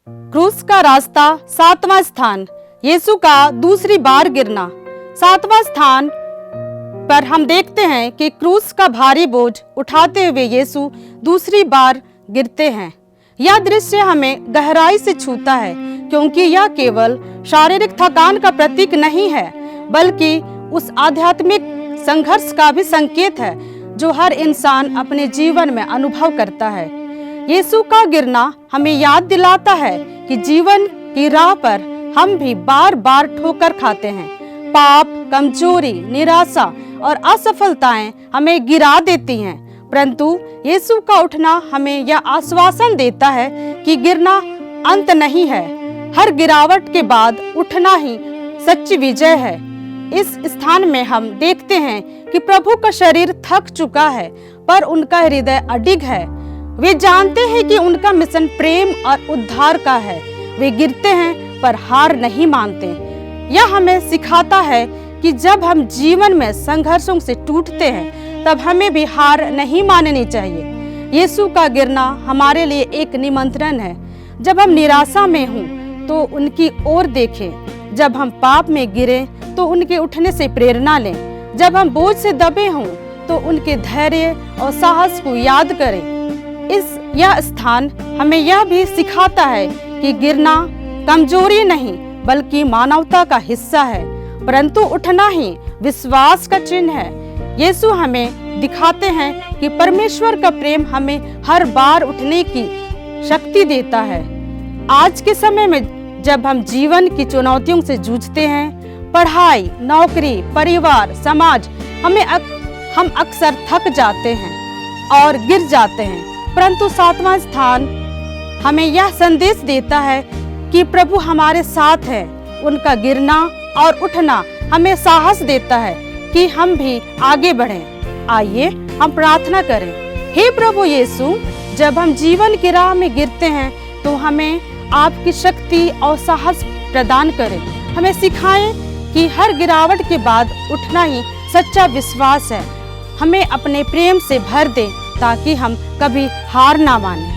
क्रूस का रास्ता 7वां स्थान, यीशु का दूसरी बार गिरना। 7वां स्थान पर हम देखते हैं कि क्रूस का भारी बोझ उठाते हुए यीशु दूसरी बार गिरते हैं। यह दृश्य हमें गहराई से छूता है, क्योंकि यह केवल शारीरिक थकान का प्रतीक नहीं है, बल्कि उस आध्यात्मिक संघर्ष का भी संकेत है जो हर इंसान अपने जीवन में अनुभव करता है। यीशु का गिरना हमें याद दिलाता है कि जीवन की राह पर हम भी बार बार ठोकर खाते हैं। पाप, कमजोरी, निराशा और असफलताएं हमें गिरा देती हैं, परंतु यीशु का उठना हमें यह आश्वासन देता है कि गिरना अंत नहीं है। हर गिरावट के बाद उठना ही सच्ची विजय है। इस स्थान में हम देखते हैं कि प्रभु का शरीर थक चुका है, पर उनका हृदय अडिग है। वे जानते हैं कि उनका मिशन प्रेम और उद्धार का है। वे गिरते हैं पर हार नहीं मानते। यह हमें सिखाता है कि जब हम जीवन में संघर्षों से टूटते हैं, तब हमें भी हार नहीं माननी चाहिए। यीशु का गिरना हमारे लिए एक निमंत्रण है। जब हम निराशा में हों तो उनकी ओर देखें। जब हम पाप में गिरे तो उनके उठने से प्रेरणा लें। जब हम बोझ से दबे हों तो उनके धैर्य और साहस को याद करें। यह स्थान हमें यह भी सिखाता है कि गिरना कमजोरी नहीं, बल्कि मानवता का हिस्सा है, परंतु उठना ही विश्वास का चिन्ह है। यीशु हमें दिखाते हैं कि परमेश्वर का प्रेम हमें हर बार उठने की शक्ति देता है। आज के समय में जब हम जीवन की चुनौतियों से जूझते हैं, पढ़ाई, नौकरी, परिवार, समाज, हम अक्सर थक जाते हैं और गिर जाते हैं, परंतु 7वां स्थान हमें यह संदेश देता है कि प्रभु हमारे साथ है। उनका गिरना और उठना हमें साहस देता है कि हम भी आगे बढ़ें। आइए हम प्रार्थना करें। हे प्रभु यीशु, जब हम जीवन की राह में गिरते हैं तो हमें आपकी शक्ति और साहस प्रदान करें। हमें सिखाएं कि हर गिरावट के बाद उठना ही सच्चा विश्वास है। हमें अपने प्रेम से भर दें ताकि हम कभी हार ना मानें।